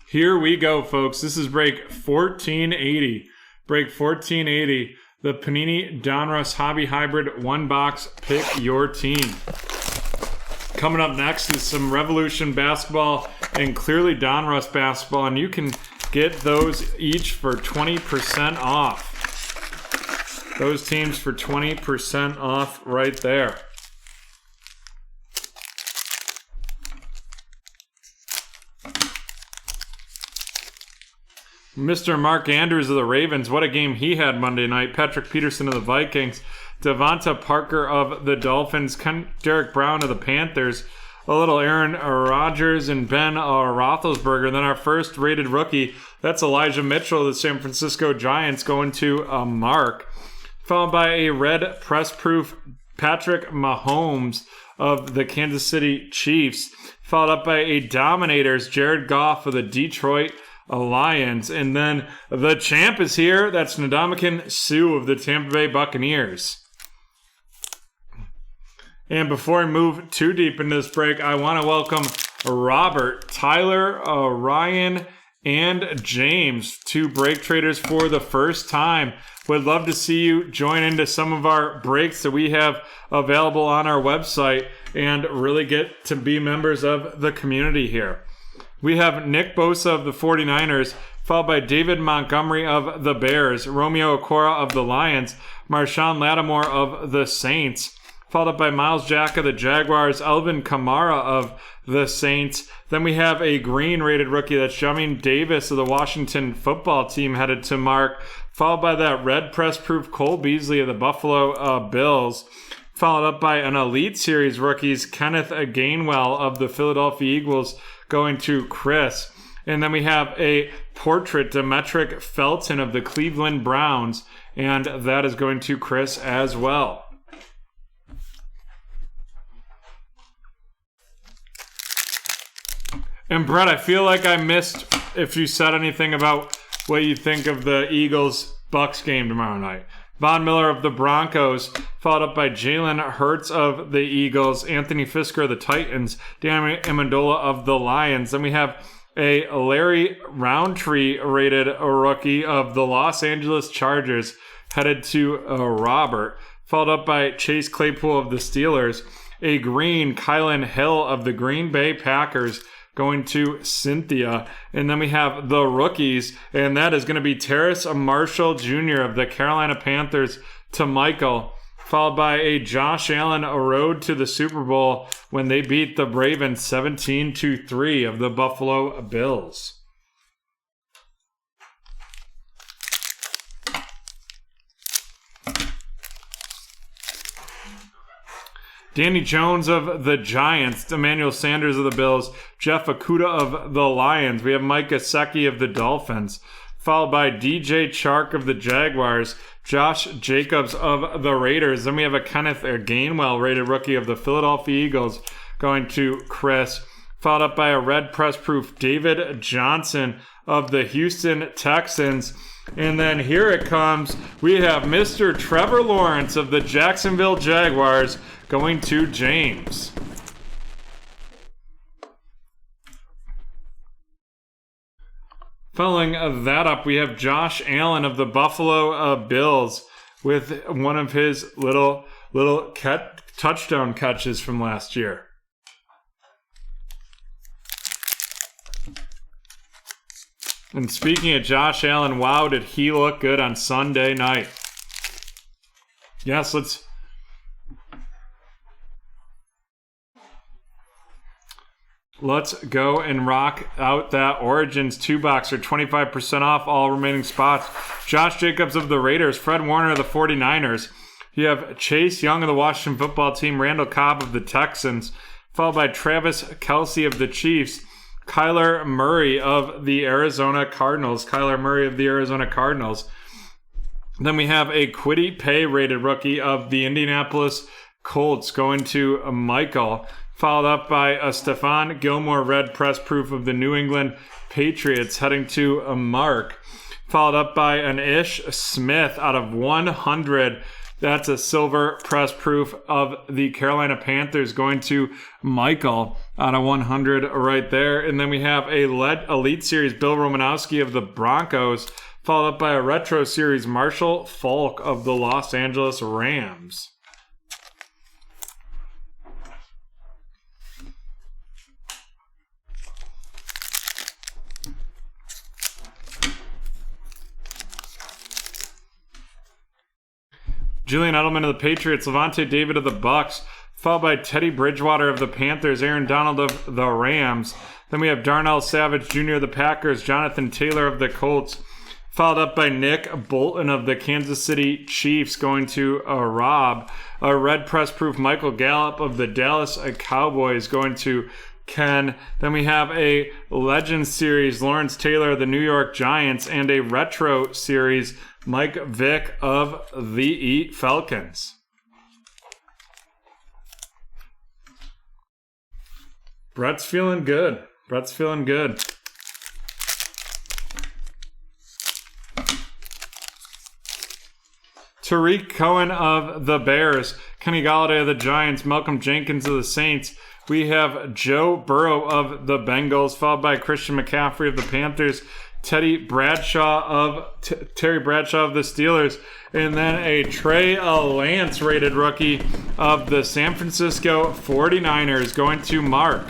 Here we go, folks. This is break 1480. Break 1480. The Panini Donruss Hobby Hybrid 1-box Pick Your Team. Coming up next is some Revolution basketball and clearly Donruss basketball, and you can get those each for 20% off. Those teams for 20% off right there. Mr. Mark Andrews of the Ravens, what a game he had Monday night. Patrick Peterson of the Vikings. Devonta Parker of the Dolphins. Derek Brown of the Panthers. A little Aaron Rodgers and Ben Roethlisberger. Then our first rated rookie, that's Elijah Mitchell of the San Francisco Giants, going to Mark. Followed by a red press-proof Patrick Mahomes of the Kansas City Chiefs. Followed up by a Dominators, Jared Goff of the Detroit Lions. And then the champ is here. That's Ndamukong Suh of the Tampa Bay Buccaneers. And before I move too deep into this break, I want to welcome Robert, Tyler, Ryan, and James to BreakTraders for the first time. Would love to see you join into some of our breaks that we have available on our website and really get to be members of the community here. We have Nick Bosa of the 49ers, followed by David Montgomery of the Bears, Romeo Okwara of the Lions, Marshawn Lattimore of the Saints, followed up by Miles Jack of the Jaguars, Alvin Kamara of the Saints. Then we have a green-rated rookie, that's Jamin Davis of the Washington football team, headed to Mark, followed by that red press-proof Cole Beasley of the Buffalo Bills, followed up by an Elite Series rookies, Kenneth Gainwell of the Philadelphia Eagles, going to Chris. And then we have a portrait, Demetric Felton of the Cleveland Browns, and that is going to Chris as well. And Brett, I feel like I missed if you said anything about what you think of the Eagles-Bucks game tomorrow night. Von Miller of the Broncos, followed up by Jalen Hurts of the Eagles, Anthony Fisker of the Titans, Dan Amendola of the Lions. Then we have a Larry Roundtree rated rookie of the Los Angeles Chargers, headed to Robert, followed up by Chase Claypool of the Steelers, a green Kylan Hill of the Green Bay Packers, going to Cynthia. And then we have the rookies, and that is going to be Terrace Marshall Jr. of the Carolina Panthers to Michael, followed by a Josh Allen, a road to the Super Bowl when they beat the Ravens 17-3 of the Buffalo Bills. Danny Jones of the Giants, Emmanuel Sanders of the Bills, Jeff Okuda of the Lions. We have Mike Gesicki of the Dolphins, followed by DJ Chark of the Jaguars, Josh Jacobs of the Raiders. Then we have a Kenneth Gainwell rated rookie of the Philadelphia Eagles, going to Chris, followed up by a red press proof David Johnson of the Houston Texans. And then here it comes. We have Mr. Trevor Lawrence of the Jacksonville Jaguars, going to James. Following that up, we have Josh Allen of the Buffalo Bills with one of his little touchdown catches from last year. And speaking of Josh Allen, wow, did he look good on Sunday night. Yes, Let's go and rock out that Origins 2-box for 25% off all remaining spots. Josh Jacobs of the Raiders, Fred Warner of the 49ers. You have Chase Young of the Washington football team, Randall Cobb of the Texans, followed by Travis Kelce of the Chiefs, Kyler Murray of the Arizona Cardinals. Then we have a Kwity Paye rated rookie of the Indianapolis Colts, going to Michael, followed up by a Stephon Gilmore red press proof of the New England Patriots, heading to Mark, followed up by an Ish Smith out of 100 That's a silver press proof of the Carolina Panthers going to Michael out of 100 right there. And then we have a Elite Series Bill Romanowski of the Broncos, followed up by a Retro Series Marshall Faulk of the Los Angeles Rams. Julian Edelman of the Patriots, Levante David of the Bucks, followed by Teddy Bridgewater of the Panthers, Aaron Donald of the Rams. Then we have Darnell Savage Jr. of the Packers, Jonathan Taylor of the Colts, followed up by Nick Bolton of the Kansas City Chiefs going to Rob. A red press proof Michael Gallup of the Dallas Cowboys going to Ken. Then we have a Legends Series Lawrence Taylor of the New York Giants and a Retro Series Mike Vick of the Falcons. Brett's feeling good. Brett's feeling good. Tariq Cohen of the Bears, Kenny Golladay of the Giants, Malcolm Jenkins of the Saints. We have Joe Burrow of the Bengals, followed by Christian McCaffrey of the Panthers, Terry Bradshaw of the Steelers, and then a Trey Lance rated rookie of the San Francisco 49ers going to Mark.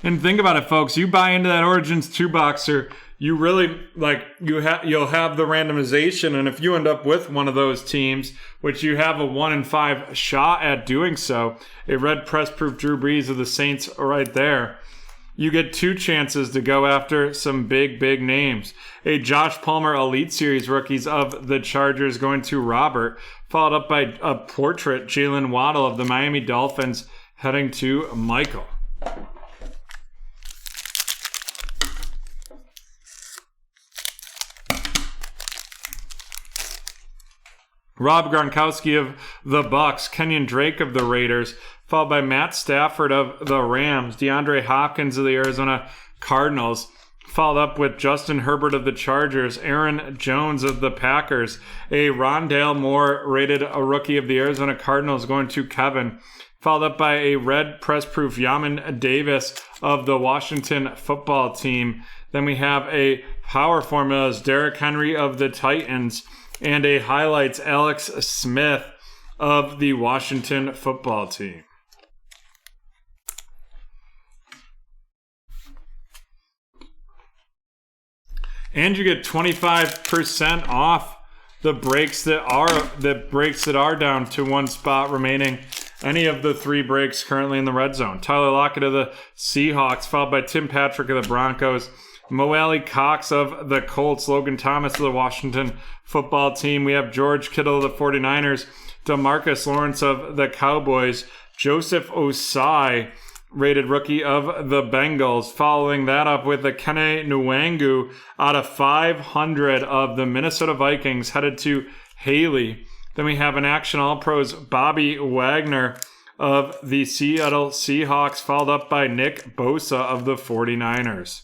And think about it, folks. You buy into that Origins 2-boxer, you really you'll have the randomization, and if you end up with one of those teams, which you have a 1 in 5 shot at doing so, a red press proof Drew Brees of the Saints right there, you get 2 chances to go after some big names. A Josh Palmer Elite Series rookies of the Chargers going to Robert, followed up by a portrait Jalen Waddle of the Miami Dolphins heading to Michael. Rob Gronkowski of the Bucks, Kenyon Drake of the Raiders, followed by Matt Stafford of the Rams, DeAndre Hopkins of the Arizona Cardinals, followed up with Justin Herbert of the Chargers, Aaron Jones of the Packers, a Rondale Moore rated a rookie of the Arizona Cardinals going to Kevin, followed up by a red press proof Yamin Davis of the Washington Football Team. Then we have a Power Formulas Derrick Henry of the Titans, and a highlights Alex Smith of the Washington Football Team. And you get 25% off the breaks that are down to 1 spot remaining. Any of the 3 breaks currently in the red zone. Tyler Lockett of the Seahawks, followed by Tim Patrick of the Broncos, Mo Alley Cox of the Colts, Logan Thomas of the Washington Football Team. We have George Kittle of the 49ers, DeMarcus Lawrence of the Cowboys, Joseph Osai, rated rookie of the Bengals. Following that up with the Kene Nwangu out of 500 of the Minnesota Vikings headed to Haley. Then we have an Action All-Pros Bobby Wagner of the Seattle Seahawks, followed up by Nick Bosa of the 49ers.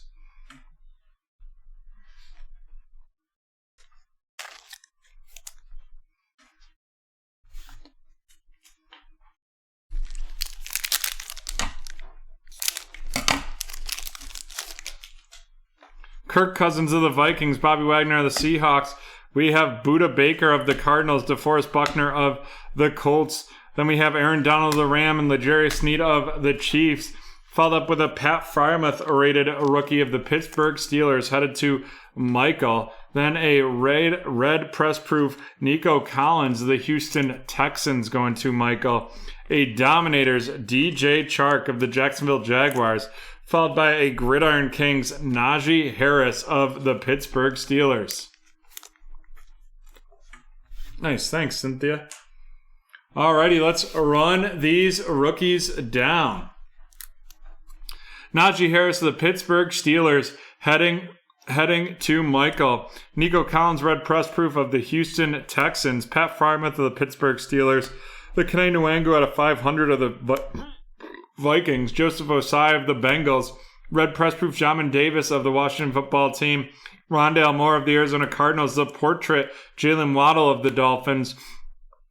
Kirk Cousins of the Vikings, Bobby Wagner of the Seahawks. We have Budda Baker of the Cardinals, DeForest Buckner of the Colts. Then we have Aaron Donald of the Rams and L'Jarius Sneed of the Chiefs. Followed up with a Pat Freiermuth rated rookie of the Pittsburgh Steelers headed to Michael. Then a red press proof Nico Collins of the Houston Texans going to Michael. A Dominators DJ Chark of the Jacksonville Jaguars, followed by a Gridiron Kings Najee Harris of the Pittsburgh Steelers. Nice, thanks, Cynthia. Alrighty, let's run these rookies down. Najee Harris of the Pittsburgh Steelers heading to Michael. Nico Collins, red press proof of the Houston Texans. Pat Freiermuth of the Pittsburgh Steelers. The Kene Nwangu out of 500 of the Vikings. Joseph Osai of the Bengals. Red press proof Jamin Davis of the Washington Football Team. Rondale Moore of the Arizona Cardinals. The portrait Jalen Waddle of the Dolphins.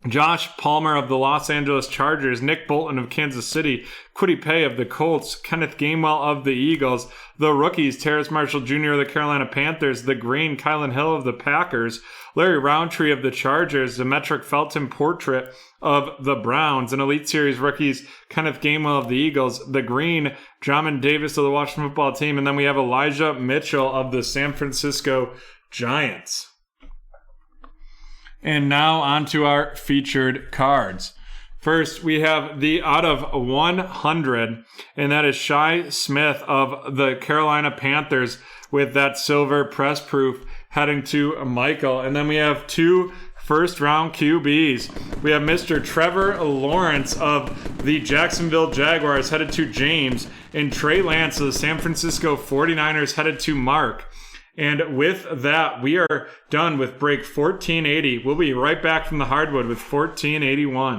Josh Palmer of the Los Angeles Chargers, Nick Bolton of Kansas City, Kwity Paye of the Colts, Kenneth Gainwell of the Eagles, the rookies, Terrace Marshall Jr. of the Carolina Panthers, the green, Kylan Hill of the Packers, Larry Roundtree of the Chargers, the metric Felton portrait of the Browns, and Elite Series rookies, Kenneth Gainwell of the Eagles, the green, Jamin Davis of the Washington Football Team, and then we have Elijah Mitchell of the San Francisco Giants. And now on to our featured cards. First, we have the out of 100, and that is Shi Smith of the Carolina Panthers with that silver press proof heading to Michael. And then we have 2 first-round QBs. We have Mr. Trevor Lawrence of the Jacksonville Jaguars headed to James, and Trey Lance of the San Francisco 49ers headed to Mark. And with that, we are done with break 1480. We'll be right back from the hardwood with 1481.